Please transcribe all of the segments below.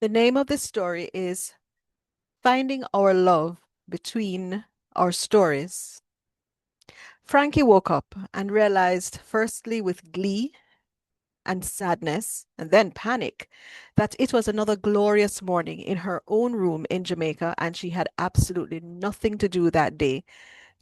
The name of this story is Finding Our Love Between Our Stories. Frankie woke up and realized, firstly with glee and sadness, and then panic, that it was another glorious morning in her own room in Jamaica, and she had absolutely nothing to do that day,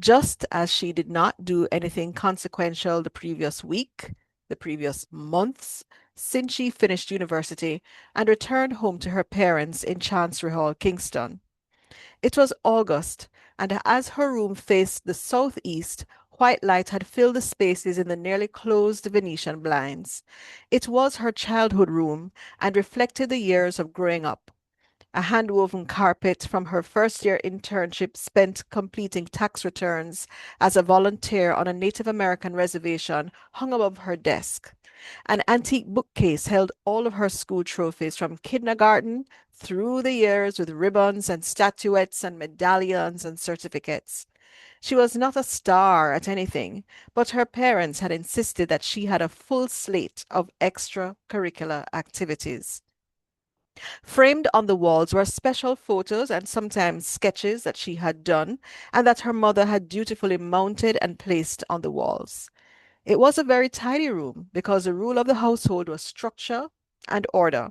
just as she did not do anything consequential the previous week, the previous months, since she finished university and returned home to her parents in Chancery Hall, Kingston. It was August, and as her room faced the southeast, white light had filled the spaces in the nearly closed Venetian blinds. It was her childhood room and reflected the years of growing up. A hand-woven carpet from her first-year internship spent completing tax returns as a volunteer on a Native American reservation hung above her desk. An antique bookcase held all of her school trophies from kindergarten through the years with ribbons and statuettes and medallions and certificates. She was not a star at anything, but her parents had insisted that she had a full slate of extracurricular activities. Framed on the walls were special photos and sometimes sketches that she had done and that her mother had dutifully mounted and placed on the walls. It was a very tidy room because the rule of the household was structure and order.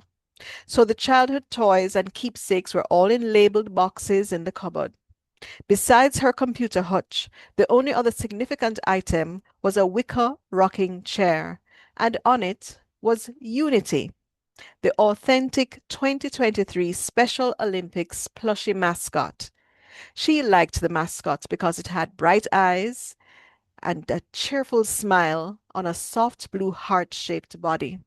So the childhood toys and keepsakes were all in labeled boxes in the cupboard. Besides her computer hutch, the only other significant item was a wicker rocking chair, and on it was Unity, the authentic 2023 Special Olympics plushie mascot. She liked the mascot because it had bright eyes and a cheerful smile on a soft blue heart-shaped body.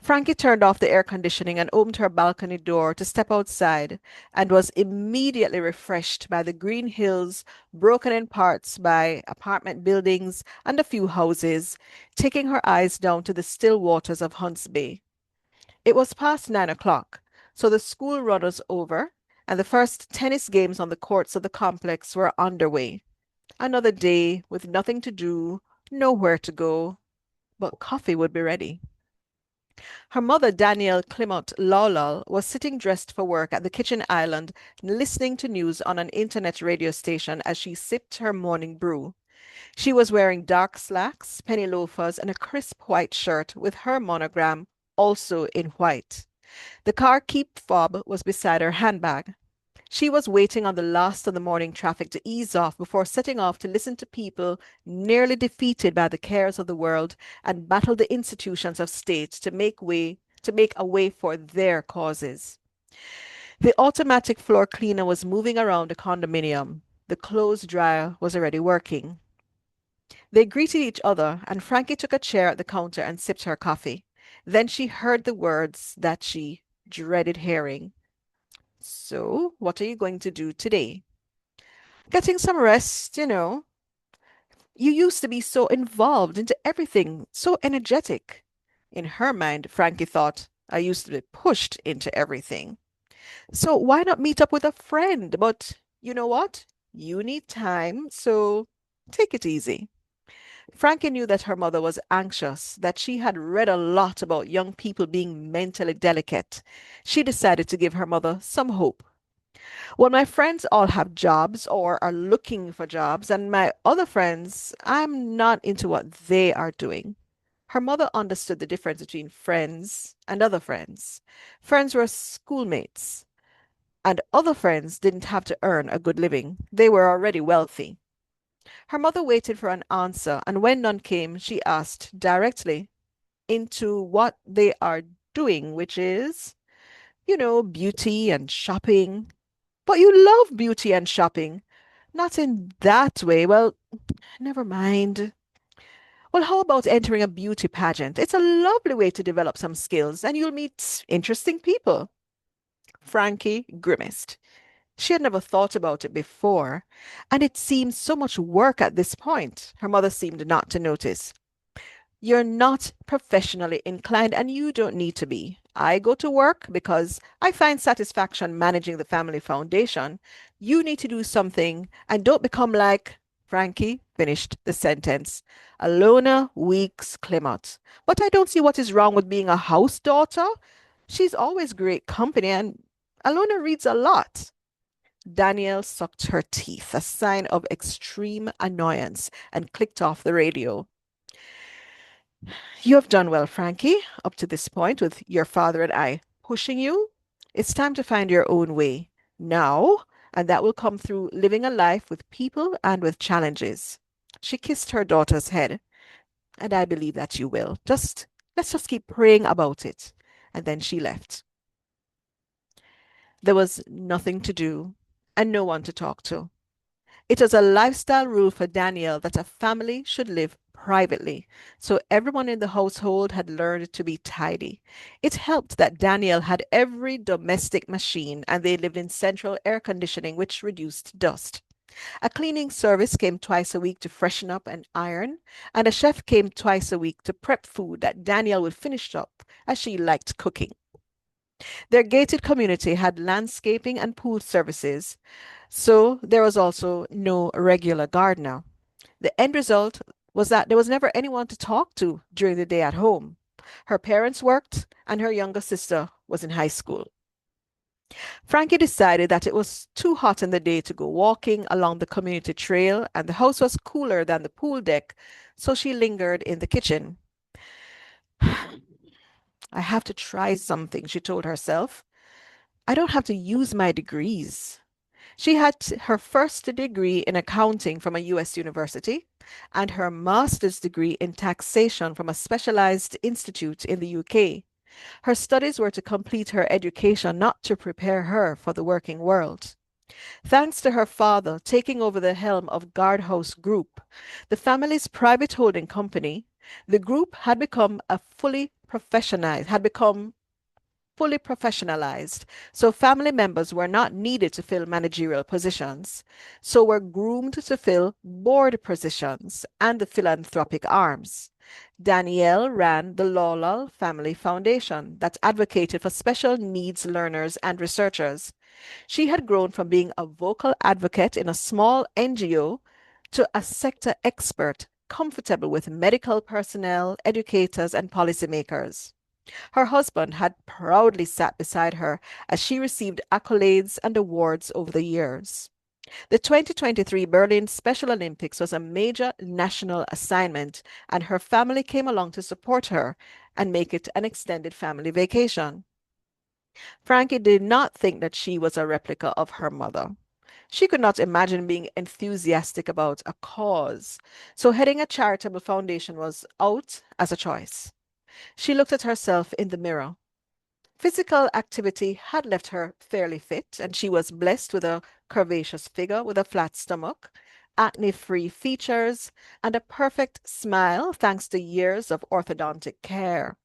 Frankie turned off the air conditioning and opened her balcony door to step outside and was immediately refreshed by the green hills, broken in parts by apartment buildings and a few houses, taking her eyes down to the still waters of Hunts Bay. It was past 9 o'clock, so the school run was over, and the first tennis games on the courts of the complex were underway. Another day with nothing to do, nowhere to go, but coffee would be ready. Her mother, Danielle Clement Lawal, was sitting dressed for work at the kitchen island, listening to news on an internet radio station as she sipped her morning brew. She was wearing dark slacks, penny loafers, and a crisp white shirt with her monogram also in white. The car keep fob was beside her handbag. She was waiting on the last of the morning traffic to ease off before setting off to listen to people nearly defeated by the cares of the world and battle the institutions of state to make a way for their causes. The automatic floor cleaner was moving around the condominium. The clothes dryer was already working. They greeted each other, and Frankie took a chair at the counter and sipped her coffee. Then she heard the words that she dreaded hearing. So, what are you going to do today? Getting some rest, you know. You used to be so involved into everything, so energetic. In her mind, Frankie thought, I used to be pushed into everything. So why not meet up with a friend? But you know what? You need time, so take it easy. Frankie knew that her mother was anxious, that she had read a lot about young people being mentally delicate. She decided to give her mother some hope. Well, my friends all have jobs or are looking for jobs, and my other friends, I'm not into what they are doing. Her mother understood the difference between friends and other friends. Friends were schoolmates, and other friends didn't have to earn a good living. They were already wealthy. Her mother waited for an answer, and when none came, she asked directly into what they are doing, which is, beauty and shopping. But you love beauty and shopping. Not in that way. Well, never mind. Well, how about entering a beauty pageant? It's a lovely way to develop some skills, and you'll meet interesting people. Frankie grimaced. She had never thought about it before, and it seemed so much work at this point. Her mother seemed not to notice. You're not professionally inclined, and you don't need to be. I go to work because I find satisfaction managing the family foundation. You need to do something and don't become like Frankie finished the sentence. Alona Weeks Clement. But I don't see what is wrong with being a house daughter. She's always great company, and Alona reads a lot. Danielle sucked her teeth, a sign of extreme annoyance, and clicked off the radio. You have done well, Frankie, up to this point, with your father and I pushing you. It's time to find your own way now, and that will come through living a life with people and with challenges. She kissed her daughter's head, and I believe that you will. Let's just keep praying about it. And then she left. There was nothing to do and no one to talk to. It was a lifestyle rule for Daniel that a family should live privately, so everyone in the household had learned to be tidy. It helped that Daniel had every domestic machine and they lived in central air conditioning, which reduced dust. A cleaning service came twice a week to freshen up and iron, and a chef came twice a week to prep food that Daniel would finish up as she liked cooking. Their gated community had landscaping and pool services, so there was also no regular gardener. The end result was that there was never anyone to talk to during the day at home. Her parents worked, and her younger sister was in high school. Frankie decided that it was too hot in the day to go walking along the community trail, and the house was cooler than the pool deck, so she lingered in the kitchen. I have to try something, she told herself. I don't have to use my degrees. She had her first degree in accounting from a US university and her master's degree in taxation from a specialized institute in the UK. Her studies were to complete her education, not to prepare her for the working world. Thanks to her father taking over the helm of Guardhouse Group, the family's private holding company, the group had become fully professionalized, so family members were not needed to fill managerial positions, so were groomed to fill board positions and the philanthropic arms. Danielle ran the Lawal Family Foundation that advocated for special needs learners and researchers. She had grown from being a vocal advocate in a small NGO to a sector expert, comfortable with medical personnel, educators, and policymakers. Her husband had proudly sat beside her as she received accolades and awards over the years. The 2023 Berlin Special Olympics was a major national assignment, and her family came along to support her and make it an extended family vacation. Frankie did not think that she was a replica of her mother. She could not imagine being enthusiastic about a cause, so heading a charitable foundation was out as a choice. She looked at herself in the mirror. Physical activity had left her fairly fit, and she was blessed with a curvaceous figure with a flat stomach, acne-free features, and a perfect smile thanks to years of orthodontic care.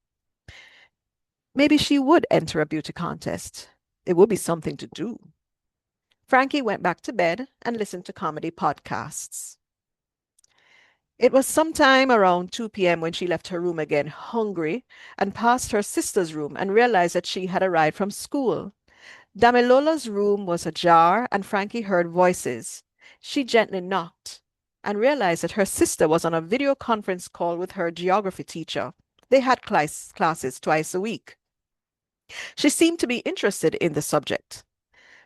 Maybe she would enter a beauty contest. It would be something to do. Frankie went back to bed and listened to comedy podcasts. It was sometime around 2 p.m. when she left her room again, hungry, and passed her sister's room and realized that she had arrived from school. Damilola's room was ajar, and Frankie heard voices. She gently knocked and realized that her sister was on a video conference call with her geography teacher. They had classes twice a week. She seemed to be interested in the subject.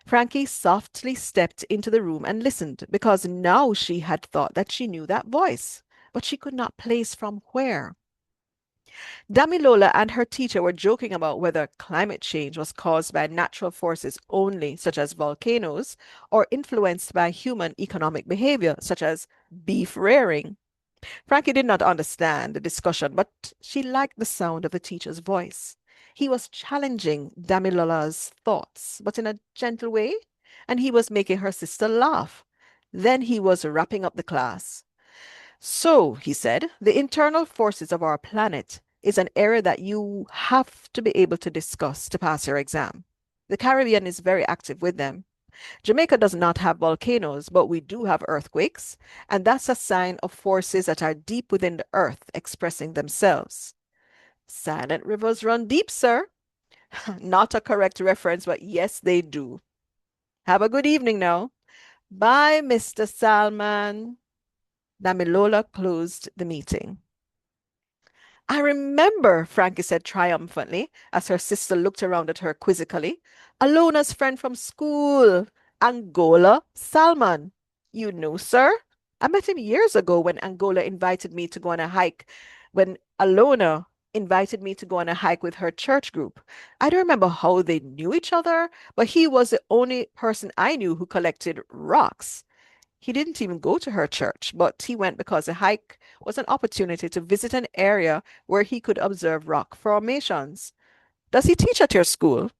Frankie softly stepped into the room and listened, because now she had thought that she knew that voice, but she could not place from where. Damilola and her teacher were joking about whether climate change was caused by natural forces only, such as volcanoes, or influenced by human economic behavior, such as beef rearing. Frankie did not understand the discussion, but she liked the sound of the teacher's voice. He was challenging Damilola's thoughts, but in a gentle way, and he was making her sister laugh. Then he was wrapping up the class. So, he said, the internal forces of our planet is an area that you have to be able to discuss to pass your exam. The Caribbean is very active with them. Jamaica does not have volcanoes, but we do have earthquakes, and that's a sign of forces that are deep within the earth expressing themselves. Silent rivers run deep, sir. Not a correct reference, but yes, they do. Have a good evening now. Bye, Mr. Salman. Damilola closed the meeting. I remember, Frankie said triumphantly as her sister looked around at her quizzically. Alona's friend from school, Angola Salman. You know, sir? I met him years ago when Angola invited me to go on a hike, when Alona invited me to go on a hike with her church group. I don't remember how they knew each other, but he was the only person I knew who collected rocks. He didn't even go to her church, but he went because a hike was an opportunity to visit an area where he could observe rock formations. Does he teach at your school?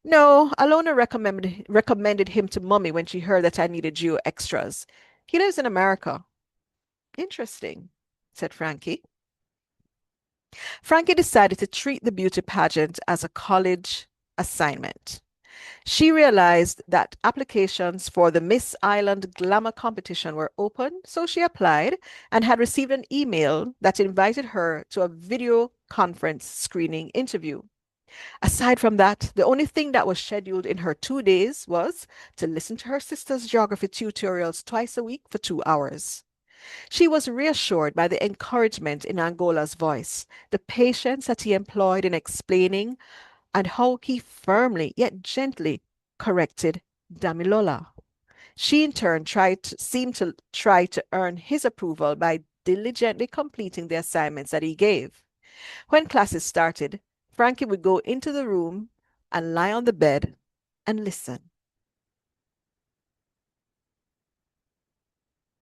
No, Alona recommended him to Mummy when she heard that I needed geo extras. He lives in America. Interesting, said Frankie. Frankie decided to treat the beauty pageant as a college assignment. She realized that applications for the Miss Island Glamour competition were open, so she applied and had received an email that invited her to a video conference screening interview. Aside from that, the only thing that was scheduled in her 2 days was to listen to her sister's geography tutorials twice a week for 2 hours. She was reassured by the encouragement in Angola's voice, the patience that he employed in explaining, and how he firmly yet gently corrected Damilola. She in turn seemed to try to earn his approval by diligently completing the assignments that he gave. When classes started, Frankie would go into the room and lie on the bed and listen.